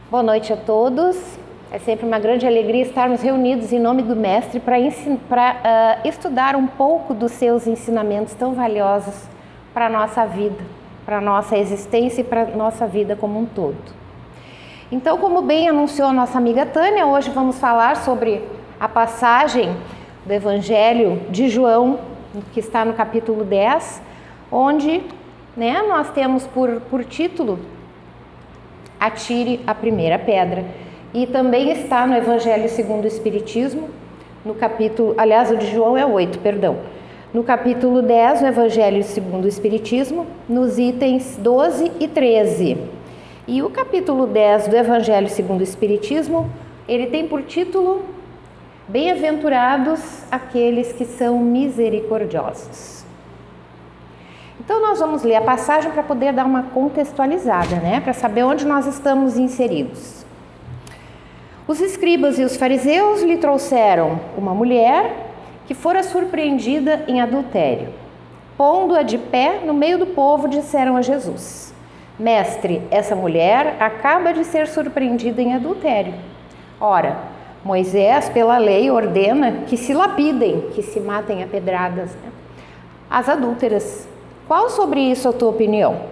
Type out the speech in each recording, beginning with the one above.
Boa noite a todos. É sempre uma grande alegria estarmos reunidos em nome do Mestre para estudar um pouco dos seus ensinamentos tão valiosos para a nossa vida, para a nossa existência e para a nossa vida como um todo. Então, como bem anunciou a nossa amiga Tânia, hoje vamos falar sobre a passagem do Evangelho de João, que está no capítulo 10, onde nós temos por título Atire a primeira pedra. E também está no Evangelho segundo o Espiritismo, no capítulo, aliás, o de João é 8, perdão. No capítulo 10, o Evangelho segundo o Espiritismo, nos itens 12 e 13. E o capítulo 10 do Evangelho segundo o Espiritismo, ele tem por título Bem-aventurados aqueles que são misericordiosos. Então nós vamos ler a passagem para poder dar uma contextualizada, para saber onde nós estamos inseridos. Os escribas e os fariseus lhe trouxeram uma mulher que fora surpreendida em adultério. Pondo-a de pé no meio do povo, disseram a Jesus: Mestre, essa mulher acaba de ser surpreendida em adultério. Ora, Moisés, pela lei, ordena que se lapidem, que se matem a pedradas, as adúlteras. Qual sobre isso a tua opinião?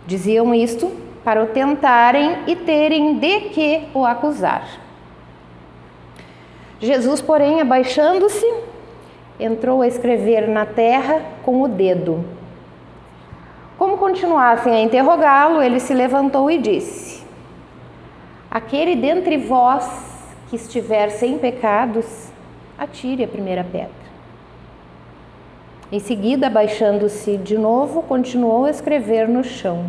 Diziam isto para o tentarem e terem de que o acusar. Jesus, porém, abaixando-se, entrou a escrever na terra com o dedo. Como continuassem a interrogá-lo, ele se levantou e disse: Aquele dentre vós que estiver sem pecados, atire a primeira pedra. Em seguida, abaixando-se de novo, continuou a escrever no chão.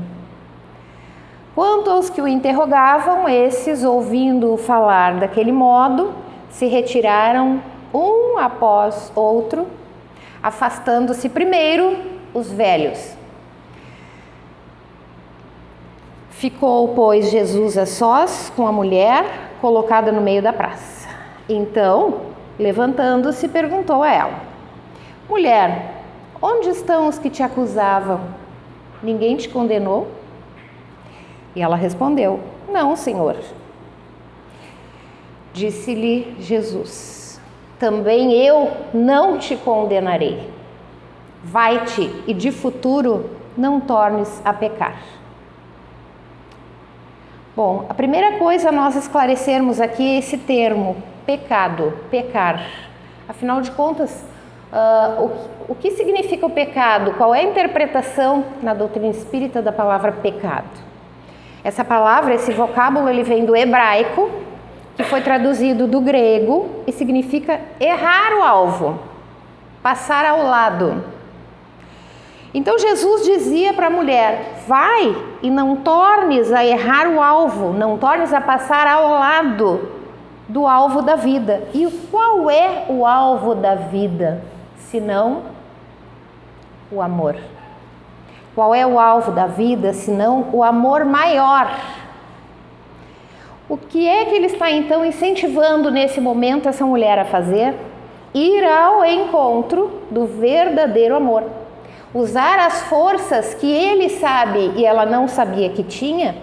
Quanto aos que o interrogavam, esses, ouvindo-o falar daquele modo, se retiraram um após outro, afastando-se primeiro os velhos. Ficou, pois, Jesus a sós com a mulher, colocada no meio da praça. Então, levantando-se, perguntou a ela: Mulher, onde estão os que te acusavam? Ninguém te condenou? E ela respondeu: Não, Senhor. Disse-lhe Jesus: Também eu não te condenarei. Vai-te e de futuro não tornes a pecar. Bom, a primeira coisa a nós esclarecermos aqui é esse termo, pecado, pecar. Afinal de contas, o que significa o pecado? Qual é a interpretação na doutrina espírita da palavra pecado? Essa palavra, esse vocábulo, ele vem do hebraico, que foi traduzido do grego e significa errar o alvo, passar ao lado. Então Jesus dizia para a mulher: vai e não tornes a errar o alvo, não tornes a passar ao lado do alvo da vida. E qual é o alvo da vida, senão o amor? Qual é o alvo da vida, senão o amor maior? O que é que ele está então incentivando nesse momento essa mulher a fazer? Ir ao encontro do verdadeiro amor. Usar as forças que ele sabe e ela não sabia que tinha,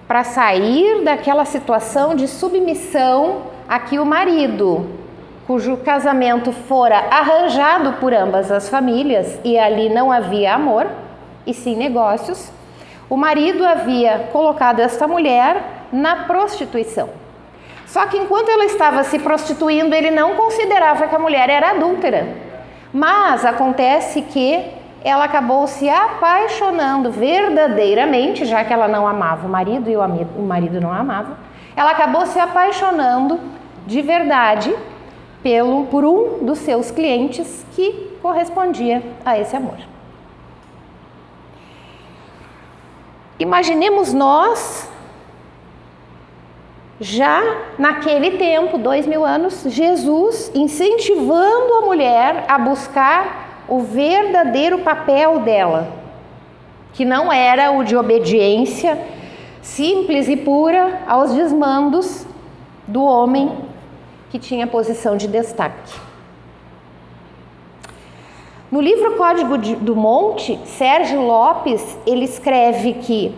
para sair daquela situação de submissão a que o marido, cujo casamento fora arranjado por ambas as famílias e ali não havia amor, e sim negócios, o marido havia colocado esta mulher na prostituição. Só que enquanto ela estava se prostituindo, ele não considerava que a mulher era adúltera. Mas acontece que ela acabou se apaixonando verdadeiramente, já que ela não amava o marido e o marido não amava, ela acabou se apaixonando de verdade por um dos seus clientes que correspondia a esse amor. Imaginemos nós, já naquele tempo, 2000 anos, Jesus incentivando a mulher a buscar o verdadeiro papel dela, que não era o de obediência simples e pura aos desmandos do homem que tinha posição de destaque. No livro Código do Monte, Sérgio Lopes, ele escreve que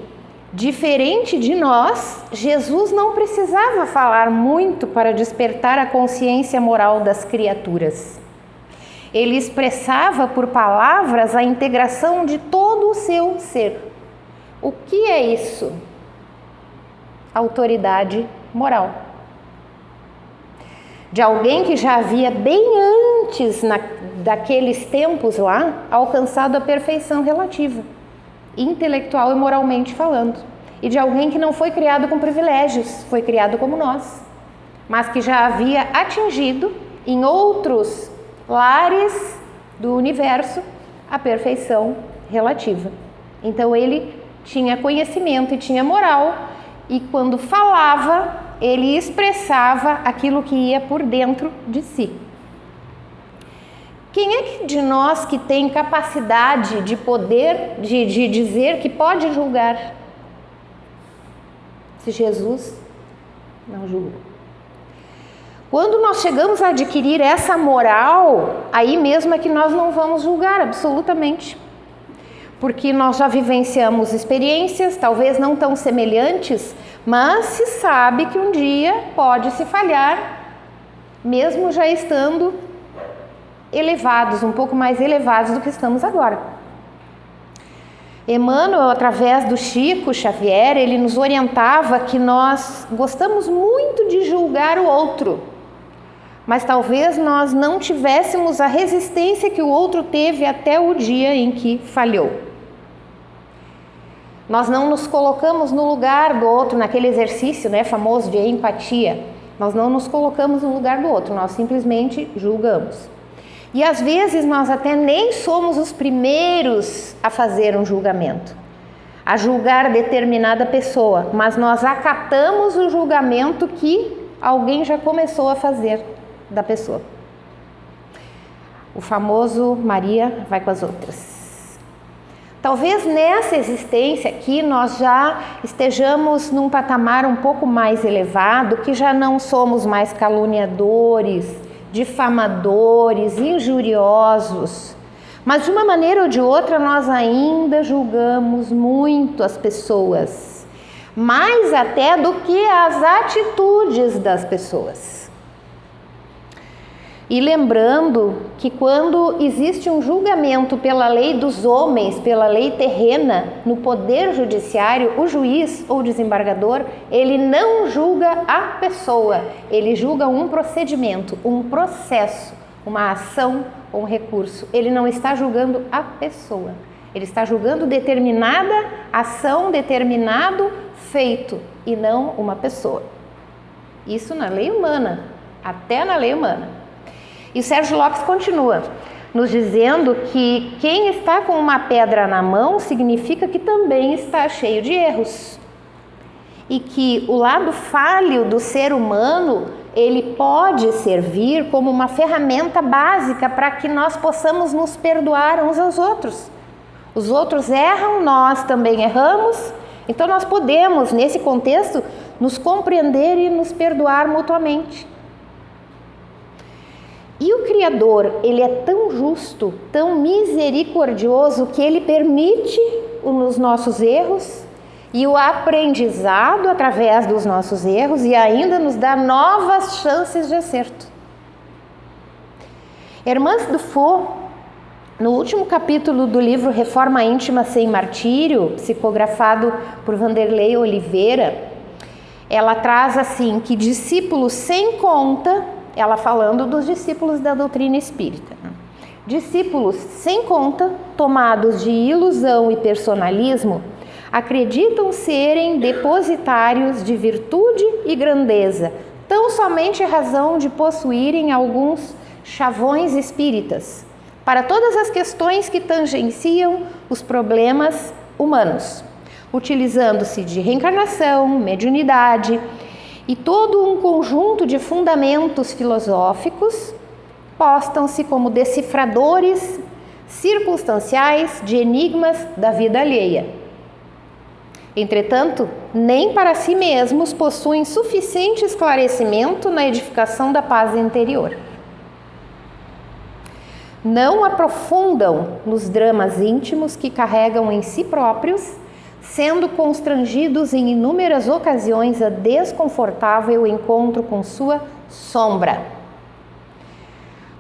Diferente de nós, Jesus não precisava falar muito para despertar a consciência moral das criaturas. Ele expressava por palavras a integração de todo o seu ser. O que é isso? Autoridade moral. De alguém que já havia bem antes, daqueles tempos lá, alcançado a perfeição relativa, intelectual e moralmente falando. E de alguém que não foi criado com privilégios, foi criado como nós, mas que já havia atingido em outros lares do universo a perfeição relativa. Então ele tinha conhecimento e tinha moral, e quando falava, ele expressava aquilo que ia por dentro de si. Quem é que de nós que tem capacidade de poder, de dizer que pode julgar? Se Jesus não julgou. Quando nós chegamos a adquirir essa moral, aí mesmo é que nós não vamos julgar absolutamente. Porque nós já vivenciamos experiências, talvez não tão semelhantes, mas se sabe que um dia pode se falhar, mesmo já estando elevados, um pouco mais elevados do que estamos agora. Emmanuel, através do Chico Xavier, ele nos orientava que nós gostamos muito de julgar o outro, mas talvez nós não tivéssemos a resistência que o outro teve até o dia em que falhou. Nós não nos colocamos no lugar do outro, naquele exercício, famoso de empatia. Nós não nos colocamos no lugar do outro, nós simplesmente julgamos. E às vezes nós até nem somos os primeiros a fazer um julgamento, a julgar determinada pessoa, mas nós acatamos o julgamento que alguém já começou a fazer da pessoa. O famoso Maria vai com as outras. Talvez nessa existência aqui nós já estejamos num patamar um pouco mais elevado, que já não somos mais caluniadores, difamadores, injuriosos, mas de uma maneira ou de outra nós ainda julgamos muito as pessoas, mais até do que as atitudes das pessoas. E lembrando que quando existe um julgamento pela lei dos homens, pela lei terrena, no poder judiciário, o juiz ou desembargador, ele não julga a pessoa, ele julga um procedimento, um processo, uma ação ou um recurso. Ele não está julgando a pessoa, ele está julgando determinada ação, determinado feito, e não uma pessoa. Isso na lei humana, até na lei humana. E Sérgio Lopes continua nos dizendo que quem está com uma pedra na mão significa que também está cheio de erros. E que o lado falho do ser humano, ele pode servir como uma ferramenta básica para que nós possamos nos perdoar uns aos outros. Os outros erram, nós também erramos, então nós podemos, nesse contexto, nos compreender e nos perdoar mutuamente. E o Criador, ele é tão justo, tão misericordioso, que ele permite os nossos erros e o aprendizado através dos nossos erros, e ainda nos dá novas chances de acerto. Hermance Dufour, no último capítulo do livro Reforma Íntima Sem Martírio, psicografado por Vanderlei Oliveira, ela traz assim que discípulos sem conta, ela falando dos discípulos da doutrina espírita, discípulos sem conta, tomados de ilusão e personalismo, acreditam serem depositários de virtude e grandeza, tão somente em razão de possuírem alguns chavões espíritas, para todas as questões que tangenciam os problemas humanos, utilizando-se de reencarnação, mediunidade e todo um conjunto de fundamentos filosóficos, postam-se como decifradores circunstanciais de enigmas da vida alheia. Entretanto, nem para si mesmos possuem suficiente esclarecimento na edificação da paz interior. Não aprofundam nos dramas íntimos que carregam em si próprios, sendo constrangidos em inúmeras ocasiões a desconfortável encontro com sua sombra.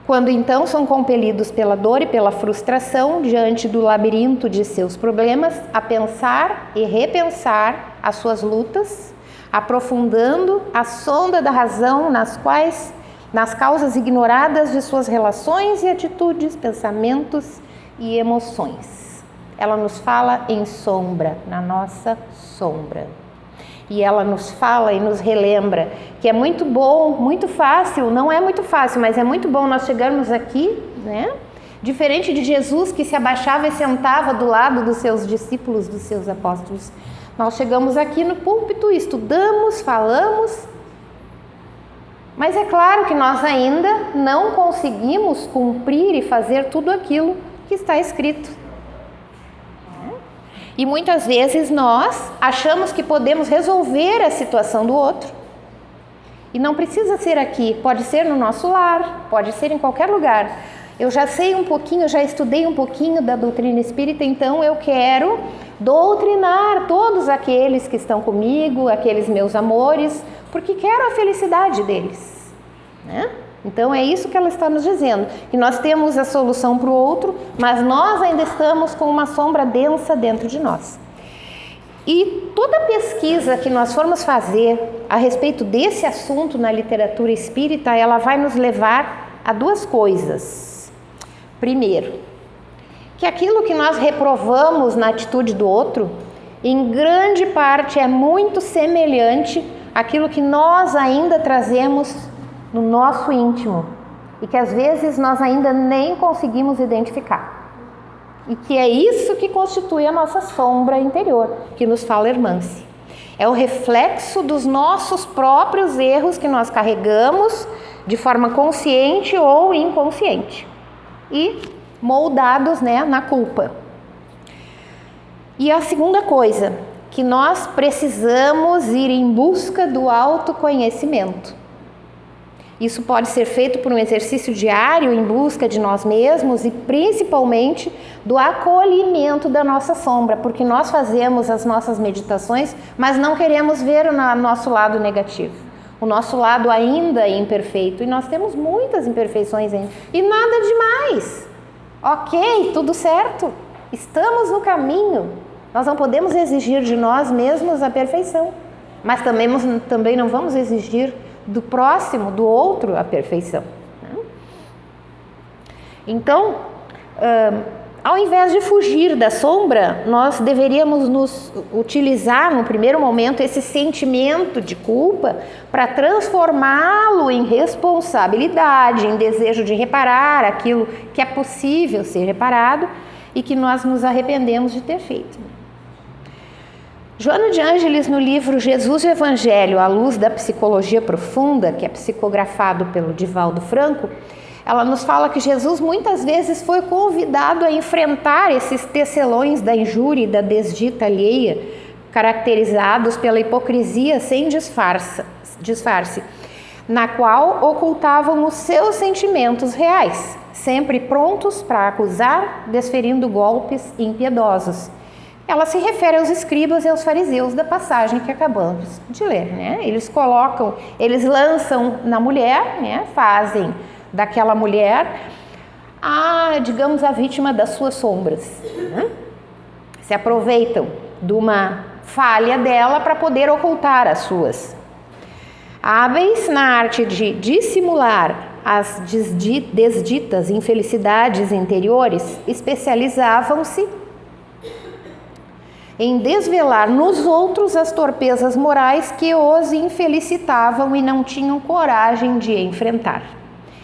Quando então são compelidos pela dor e pela frustração diante do labirinto de seus problemas a pensar e repensar as suas lutas, aprofundando a sonda da razão nas causas ignoradas de suas relações e atitudes, pensamentos e emoções. Ela nos fala em sombra, na nossa sombra. E ela nos fala e nos relembra que é muito bom, muito fácil, não é muito fácil, mas é muito bom nós chegarmos aqui, né? Diferente de Jesus que se abaixava e sentava do lado dos seus discípulos, dos seus apóstolos. Nós chegamos aqui no púlpito, estudamos, falamos, mas é claro que nós ainda não conseguimos cumprir e fazer tudo aquilo que está escrito. E muitas vezes nós achamos que podemos resolver a situação do outro. E não precisa ser aqui, pode ser no nosso lar, pode ser em qualquer lugar. Eu já sei um pouquinho, já estudei um pouquinho da doutrina espírita, então eu quero doutrinar todos aqueles que estão comigo, aqueles meus amores, porque quero a felicidade deles, né? Então é isso que ela está nos dizendo, que nós temos a solução para o outro, mas nós ainda estamos com uma sombra densa dentro de nós. E toda pesquisa que nós formos fazer a respeito desse assunto na literatura espírita, ela vai nos levar a duas coisas. Primeiro, que aquilo que nós reprovamos na atitude do outro, em grande parte é muito semelhante àquilo que nós ainda trazemos no nosso íntimo e que às vezes nós ainda nem conseguimos identificar. E que é isso que constitui a nossa sombra interior, que nos fala Hermance. É o reflexo dos nossos próprios erros que nós carregamos de forma consciente ou inconsciente e moldados, né, na culpa. E a segunda coisa, que nós precisamos ir em busca do autoconhecimento. Isso pode ser feito por um exercício diário em busca de nós mesmos e principalmente do acolhimento da nossa sombra, porque nós fazemos as nossas meditações, mas não queremos ver o nosso lado negativo, o nosso lado ainda imperfeito, e nós temos muitas imperfeições ainda, e nada demais. Ok, tudo certo, estamos no caminho, nós não podemos exigir de nós mesmos a perfeição, mas também não vamos exigir do próximo, do outro, a perfeição. Então, ao invés de fugir da sombra, nós deveríamos nos utilizar no primeiro momento esse sentimento de culpa para transformá-lo em responsabilidade, em desejo de reparar aquilo que é possível ser reparado e que nós nos arrependemos de ter feito. Joana de Ângeles, no livro Jesus e o Evangelho, à luz da psicologia profunda, que é psicografado pelo Divaldo Franco, ela nos fala que Jesus muitas vezes foi convidado a enfrentar esses tecelões da injúria e da desdita alheia, caracterizados pela hipocrisia sem disfarce, na qual ocultavam os seus sentimentos reais, sempre prontos para acusar, desferindo golpes impiedosos. Ela se refere aos escribas e aos fariseus da passagem que acabamos de ler, né? Eles lançam na mulher, né? Fazem daquela mulher digamos, a vítima das suas sombras, né? Se aproveitam de uma falha dela para poder ocultar as suas. Hábeis na arte de dissimular as desditas infelicidades interiores, especializavam-se em desvelar nos outros as torpezas morais que os infelicitavam e não tinham coragem de enfrentar.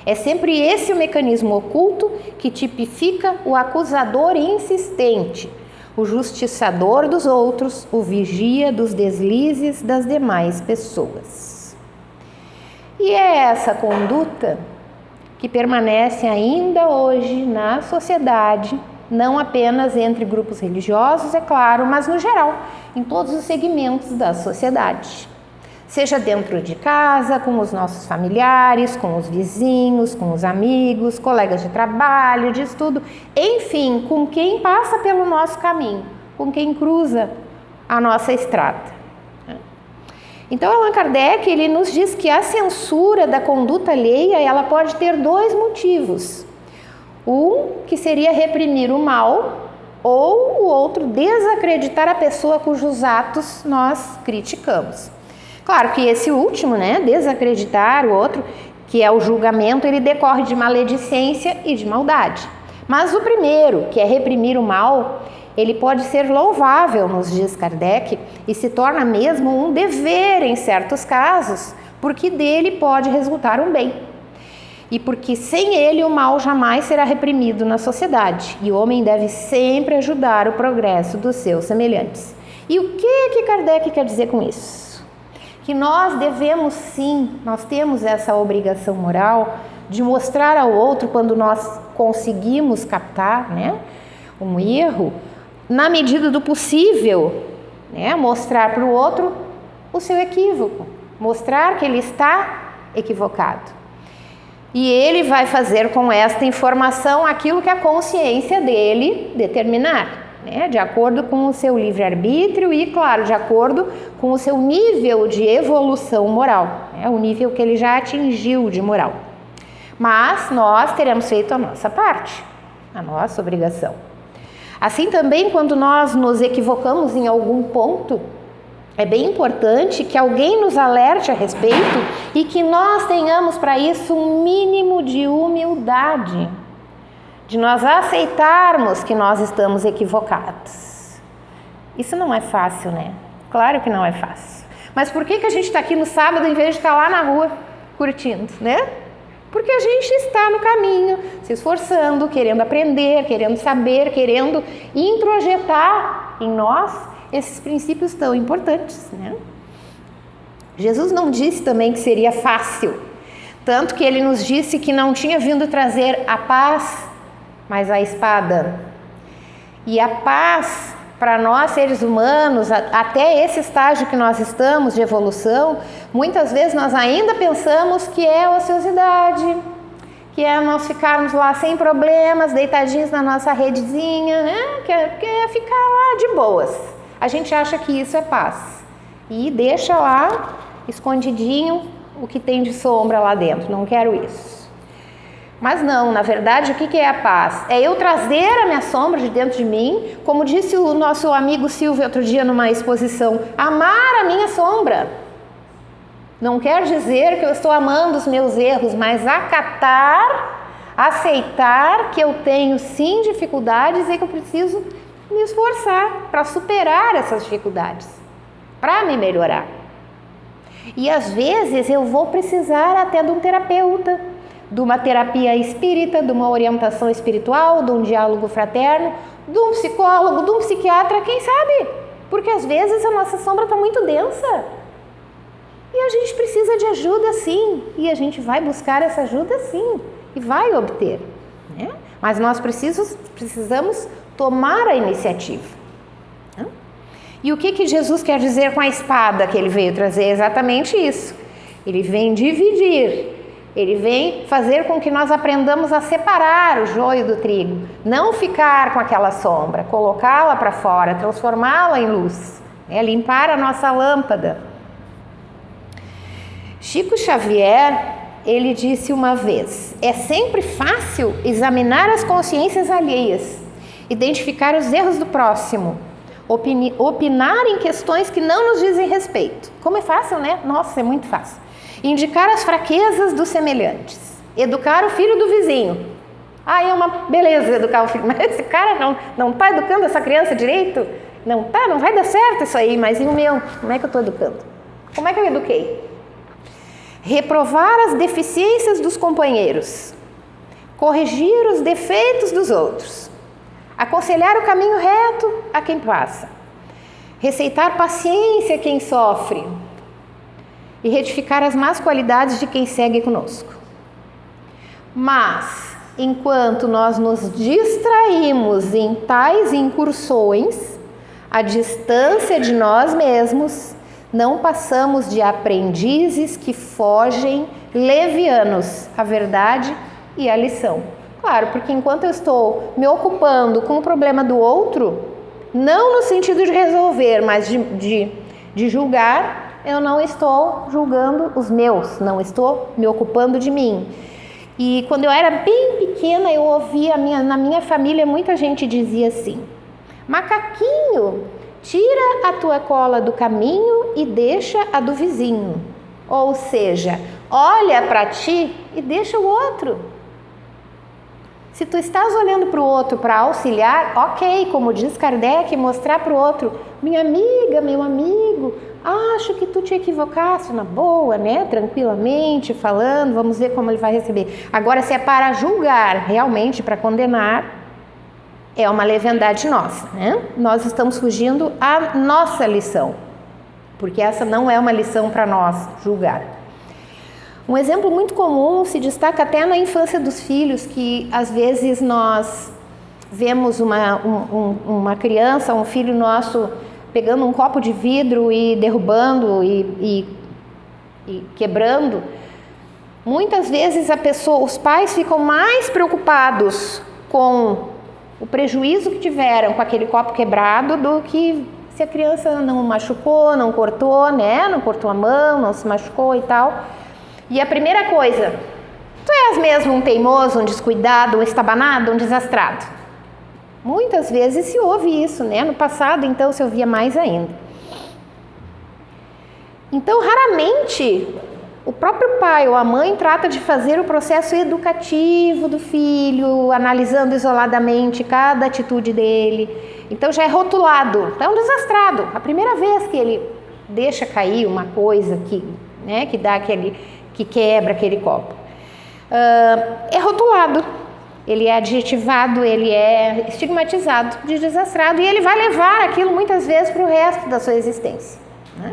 É sempre esse o mecanismo oculto que tipifica o acusador insistente, o justiçador dos outros, o vigia dos deslizes das demais pessoas. E é essa conduta que permanece ainda hoje na sociedade, não apenas entre grupos religiosos, é claro, mas no geral, em todos os segmentos da sociedade. Seja dentro de casa, com os nossos familiares, com os vizinhos, com os amigos, colegas de trabalho, de estudo, enfim, com quem passa pelo nosso caminho, com quem cruza a nossa estrada. Então, Allan Kardec, ele nos diz que a censura da conduta alheia, ela pode ter dois motivos. Um, que seria reprimir o mal, ou o outro, desacreditar a pessoa cujos atos nós criticamos. Claro que esse último, né, desacreditar o outro, que é o julgamento, ele decorre de maledicência e de maldade. Mas o primeiro, que é reprimir o mal, ele pode ser louvável, nos diz Kardec, e se torna mesmo um dever em certos casos, porque dele pode resultar um bem. E porque sem ele o mal jamais será reprimido na sociedade, e o homem deve sempre ajudar o progresso dos seus semelhantes. E o que Kardec quer dizer com isso? Que nós devemos sim, nós temos essa obrigação moral de mostrar ao outro, quando nós conseguimos captar, né, um erro, na medida do possível, né, mostrar para o outro o seu equívoco, mostrar que ele está equivocado. E ele vai fazer com esta informação aquilo que a consciência dele determinar, né, de acordo com o seu livre-arbítrio e, claro, de acordo com o seu nível de evolução moral, né, o nível que ele já atingiu de moral. Mas nós teremos feito a nossa parte, a nossa obrigação. Assim também, quando nós nos equivocamos em algum ponto, é bem importante que alguém nos alerte a respeito e que nós tenhamos para isso um mínimo de humildade, de nós aceitarmos que nós estamos equivocados. Isso não é fácil, né? Claro que não é fácil. Mas por que a gente está aqui no sábado em vez de estar lá na rua curtindo, né? Porque a gente está no caminho, se esforçando, querendo aprender, querendo saber, querendo introjetar em nós esses princípios tão importantes, né? Jesus não disse também que seria fácil, tanto que ele nos disse que não tinha vindo trazer a paz, mas a espada. E a paz, para nós seres humanos, até esse estágio que nós estamos de evolução, muitas vezes nós ainda pensamos que é ociosidade, que é nós ficarmos lá sem problemas, deitadinhos na nossa redezinha, né? Que é ficar lá de boas. A gente acha que isso é paz e deixa lá escondidinho o que tem de sombra lá dentro. Não quero isso. Mas não, na verdade, o que é a paz? É eu trazer a minha sombra de dentro de mim, como disse o nosso amigo Silvio outro dia numa exposição, amar a minha sombra. Não quer dizer que eu estou amando os meus erros, mas acatar, aceitar que eu tenho sim dificuldades e que eu preciso me esforçar para superar essas dificuldades, para me melhorar. E às vezes eu vou precisar até de um terapeuta, de uma terapia espírita, de uma orientação espiritual, de um diálogo fraterno, de um psicólogo, de um psiquiatra, quem sabe? Porque às vezes a nossa sombra está muito densa e a gente precisa de ajuda sim, e a gente vai buscar essa ajuda sim, e vai obter, né? Mas nós precisamos tomar a iniciativa. Né? E o que Jesus quer dizer com a espada que ele veio trazer? Exatamente isso. Ele vem dividir. Ele vem fazer com que nós aprendamos a separar o joio do trigo, não ficar com aquela sombra, colocá-la para fora, transformá-la em luz, né? Limpar a nossa lâmpada. Chico Xavier, ele disse uma vez, é sempre fácil examinar as consciências alheias, identificar os erros do próximo, opinar em questões que não nos dizem respeito. Como é fácil, né? Nossa, é muito fácil. Indicar as fraquezas dos semelhantes, educar o filho do vizinho. Ah, é uma beleza educar o filho, mas esse cara não está educando essa criança direito? Não vai dar certo isso aí, mas e o meu? Como é que eu estou educando? Como é que eu eduquei? Reprovar as deficiências dos companheiros, corrigir os defeitos dos outros, aconselhar o caminho reto a quem passa, receitar paciência a quem sofre, e retificar as más qualidades de quem segue conosco. Mas, enquanto nós nos distraímos em tais incursões, à distância de nós mesmos, não passamos de aprendizes que fogem levianos à verdade e à lição. Claro, porque enquanto eu estou me ocupando com o problema do outro, não no sentido de resolver, mas de julgar, eu não estou julgando os meus, não estou me ocupando de mim. E quando eu era bem pequena, eu ouvia na minha família, muita gente dizia assim: macaquinho, tira a tua cola do caminho e deixa a do vizinho. Ou seja, olha para ti e deixa o outro. Se tu estás olhando para o outro para auxiliar, ok, como diz Kardec, mostrar para o outro: minha amiga, meu amigo, acho que tu te equivocaste, na boa, né? Tranquilamente, falando, vamos ver como ele vai receber. Agora, se é para julgar, realmente para condenar, é uma leviandade nossa, né? Nós estamos fugindo à nossa lição, porque essa não é uma lição para nós julgar. Um exemplo muito comum se destaca até na infância dos filhos, que às vezes nós vemos uma criança, um filho nosso, pegando um copo de vidro e derrubando e quebrando. Muitas vezes os pais ficam mais preocupados com o prejuízo que tiveram com aquele copo quebrado do que se a criança não machucou, não cortou, né? Não cortou a mão, não se machucou e tal. E a primeira coisa: tu és mesmo um teimoso, um descuidado, um estabanado, um desastrado. Muitas vezes se ouve isso, né? No passado, então, se ouvia mais ainda. Então, raramente, o próprio pai ou a mãe trata de fazer o processo educativo do filho, analisando isoladamente cada atitude dele. Então, já é rotulado, é um desastrado. A primeira vez que ele deixa cair uma coisa que dá que quebra aquele copo, é rotulado, ele é adjetivado, ele é estigmatizado de desastrado, e ele vai levar aquilo muitas vezes para o resto da sua existência, né?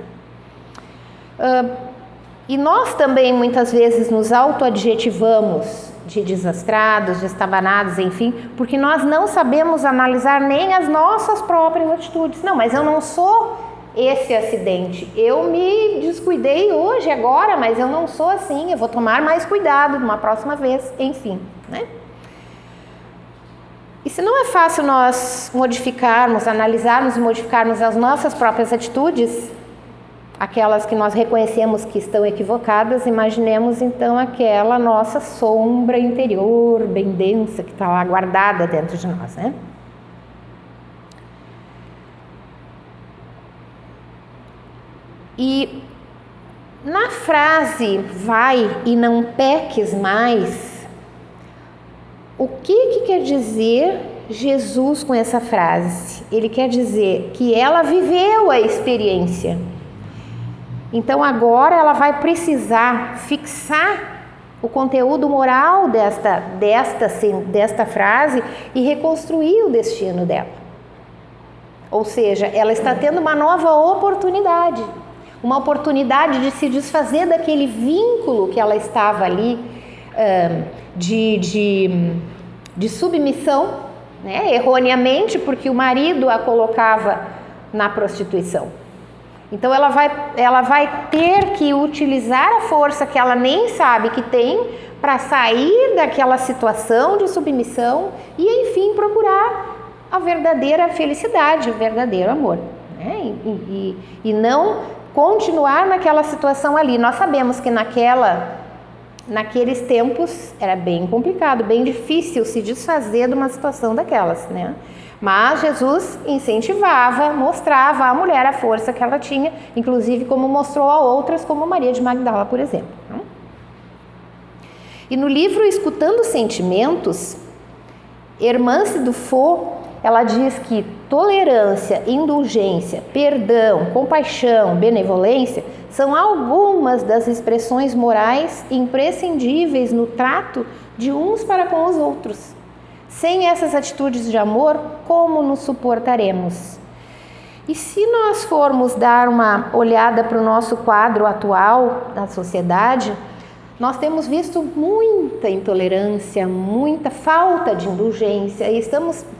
E nós também muitas vezes nos auto-adjetivamos de desastrados, de estabanados, enfim, porque nós não sabemos analisar nem as nossas próprias atitudes. Não, mas eu não sou esse acidente, eu me descuidei hoje, agora, mas eu não sou assim, eu vou tomar mais cuidado uma próxima vez, enfim, né? E se não é fácil nós analisarmos e modificarmos as nossas próprias atitudes, aquelas que nós reconhecemos que estão equivocadas, imaginemos então aquela nossa sombra interior bem densa que está lá guardada dentro de nós, né? E na frase vai e não peques mais, o que quer dizer Jesus com essa frase? Ele quer dizer que ela viveu a experiência. Então agora ela vai precisar fixar o conteúdo moral desta frase e reconstruir o destino dela. Ou seja, ela está tendo uma nova oportunidade. Uma oportunidade de se desfazer daquele vínculo que ela estava ali de submissão, né? Erroneamente, porque o marido a colocava na prostituição. Então ela vai ter que utilizar a força que ela nem sabe que tem para sair daquela situação de submissão e, enfim, procurar a verdadeira felicidade, o verdadeiro amor, né? E não continuar naquela situação ali. Nós sabemos que naqueles tempos era bem complicado, bem difícil se desfazer de uma situação daquelas, né? Mas Jesus incentivava, mostrava à mulher a força que ela tinha, inclusive como mostrou a outras, como Maria de Magdala, por exemplo. E no livro Escutando Sentimentos, Hermance Dufaux, ela diz que tolerância, indulgência, perdão, compaixão, benevolência são algumas das expressões morais imprescindíveis no trato de uns para com os outros. Sem essas atitudes de amor, como nos suportaremos? E se nós formos dar uma olhada para o nosso quadro atual da sociedade, nós temos visto muita intolerância, muita falta de indulgência, e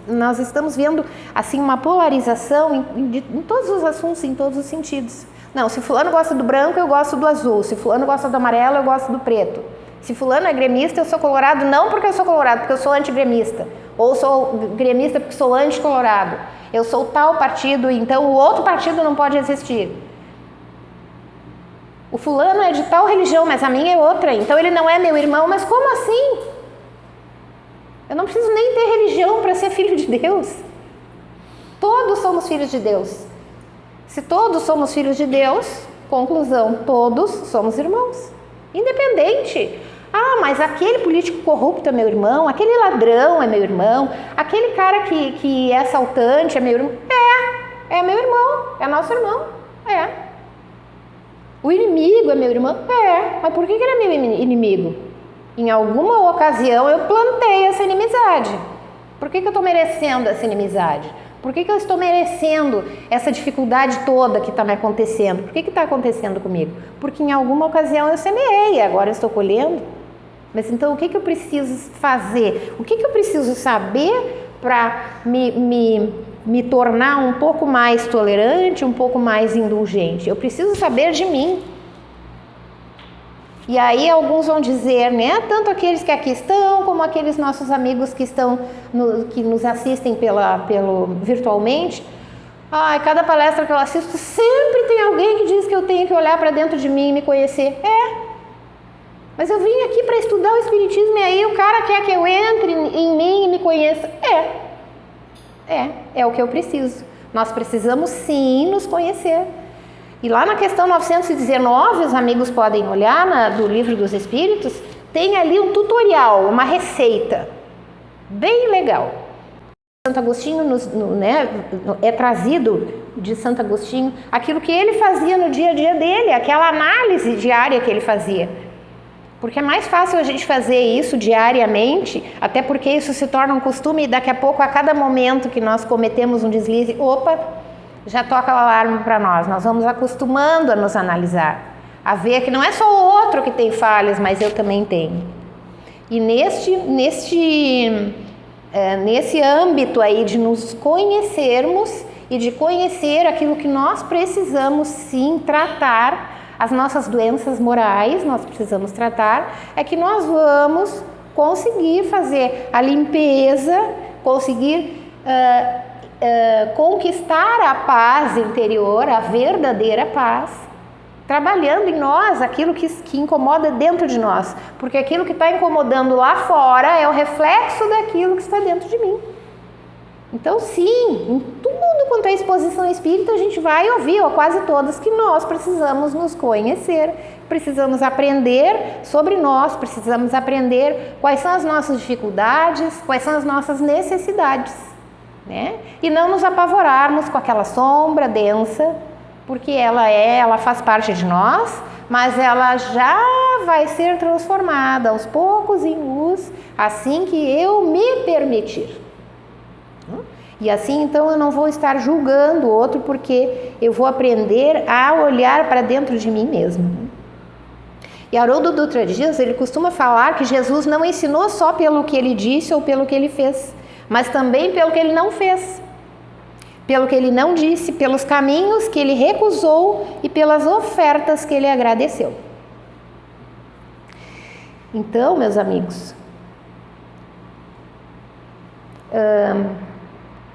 nós estamos vendo assim uma polarização em todos os assuntos, em todos os sentidos. Não, se fulano gosta do branco, eu gosto do azul. Se fulano gosta do amarelo, eu gosto do preto. Se fulano é gremista, eu sou colorado não porque eu sou colorado, porque eu sou antigremista. Ou sou gremista porque sou anticolorado. Eu sou tal partido, então o outro partido não pode existir. O fulano é de tal religião, mas a minha é outra, então ele não é meu irmão. Mas como assim? Eu não preciso nem ter religião para ser filho de Deus. Todos somos filhos de Deus. Se todos somos filhos de Deus, conclusão, todos somos irmãos. Independente. Ah, mas aquele político corrupto é meu irmão, aquele ladrão é meu irmão, aquele cara que é assaltante é meu irmão. É meu irmão, é nosso irmão. O inimigo é meu irmão? Mas por que ele é meu inimigo? Em alguma ocasião eu plantei essa inimizade. Por que eu estou merecendo essa inimizade? Por que eu estou merecendo essa dificuldade toda que está me acontecendo? Por que está acontecendo comigo? Porque em alguma ocasião eu semeei, agora eu estou colhendo. Mas então o que eu preciso fazer? O que eu preciso saber para me tornar um pouco mais tolerante, um pouco mais indulgente? Eu preciso saber de mim. E aí alguns vão dizer, né, tanto aqueles que aqui estão, como aqueles nossos amigos que estão que nos assistem virtualmente. Cada palestra que eu assisto sempre tem alguém que diz que eu tenho que olhar para dentro de mim e me conhecer. Mas eu vim aqui para estudar o Espiritismo e aí o cara quer que eu entre em mim e me conheça. É o que eu preciso. Nós precisamos sim nos conhecer. E lá na questão 919, os amigos podem olhar do Livro dos Espíritos, tem ali um tutorial, uma receita, bem legal. Santo Agostinho é trazido de Santo Agostinho aquilo que ele fazia no dia a dia dele, aquela análise diária que ele fazia. Porque é mais fácil a gente fazer isso diariamente, até porque isso se torna um costume e daqui a pouco, a cada momento que nós cometemos um deslize, já toca o alarme para nós. Nós vamos acostumando a nos analisar, a ver que não é só o outro que tem falhas, mas eu também tenho. E nesse âmbito aí de nos conhecermos e de conhecer aquilo que nós precisamos sim tratar, as nossas doenças morais nós precisamos tratar, é que nós vamos conseguir fazer a limpeza, conseguir conquistar a paz interior, a verdadeira paz, trabalhando em nós aquilo que incomoda dentro de nós, porque aquilo que está incomodando lá fora é o reflexo daquilo que está dentro de mim. Então sim, em tudo quanto é exposição espírita a gente vai ouvir, ou quase todas, que nós precisamos nos conhecer, precisamos aprender sobre nós, precisamos aprender quais são as nossas dificuldades, quais são as nossas necessidades. E não nos apavorarmos com aquela sombra densa, porque ela faz parte de nós, mas ela já vai ser transformada aos poucos em luz, assim que eu me permitir. E assim então eu não vou estar julgando o outro, porque eu vou aprender a olhar para dentro de mim mesmo. E Haroldo Dutra Dias, ele costuma falar que Jesus não ensinou só pelo que ele disse ou pelo que ele fez, mas também pelo que ele não fez, pelo que ele não disse, pelos caminhos que ele recusou e pelas ofertas que ele agradeceu. Então, meus amigos,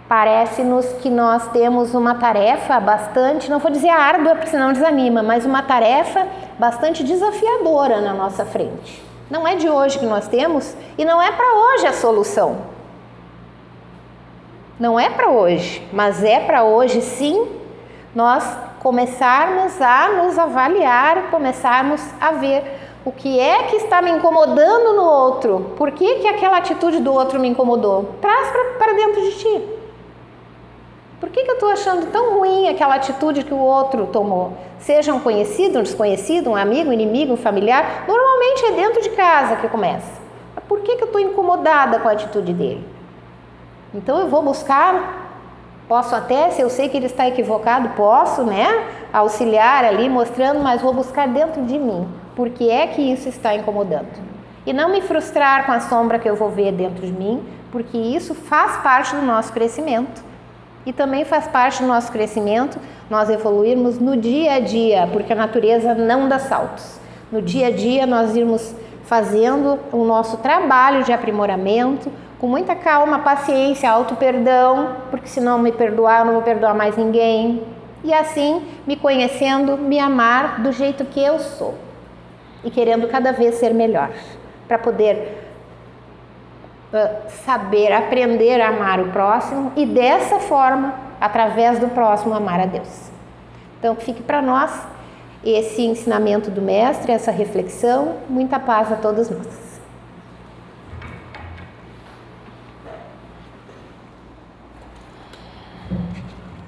parece-nos que nós temos uma tarefa bastante, não vou dizer árdua, porque senão desanima, mas uma tarefa bastante desafiadora na nossa frente. Não é de hoje que nós temos e não é para hoje a solução. Não é para hoje, mas é para hoje sim nós começarmos a nos avaliar, começarmos a ver o que é que está me incomodando no outro. Por que aquela atitude do outro me incomodou? Traz para dentro de ti. Por que eu estou achando tão ruim aquela atitude que o outro tomou? Seja um conhecido, um desconhecido, um amigo, um inimigo, um familiar, normalmente é dentro de casa que começa. Por que eu estou incomodada com a atitude dele? Então eu vou buscar, posso até, se eu sei que ele está equivocado, posso, auxiliar ali, mostrando, mas vou buscar dentro de mim, porque é que isso está incomodando. E não me frustrar com a sombra que eu vou ver dentro de mim, porque isso faz parte do nosso crescimento. E também faz parte do nosso crescimento nós evoluirmos no dia a dia, porque a natureza não dá saltos. No dia a dia nós irmos fazendo o nosso trabalho de aprimoramento, com muita calma, paciência, auto-perdão, porque se não me perdoar, eu não vou perdoar mais ninguém. E assim, me conhecendo, me amar do jeito que eu sou. E querendo cada vez ser melhor, para poder saber, aprender a amar o próximo e dessa forma, através do próximo, amar a Deus. Então, que fique para nós esse ensinamento do Mestre, essa reflexão. Muita paz a todos nós.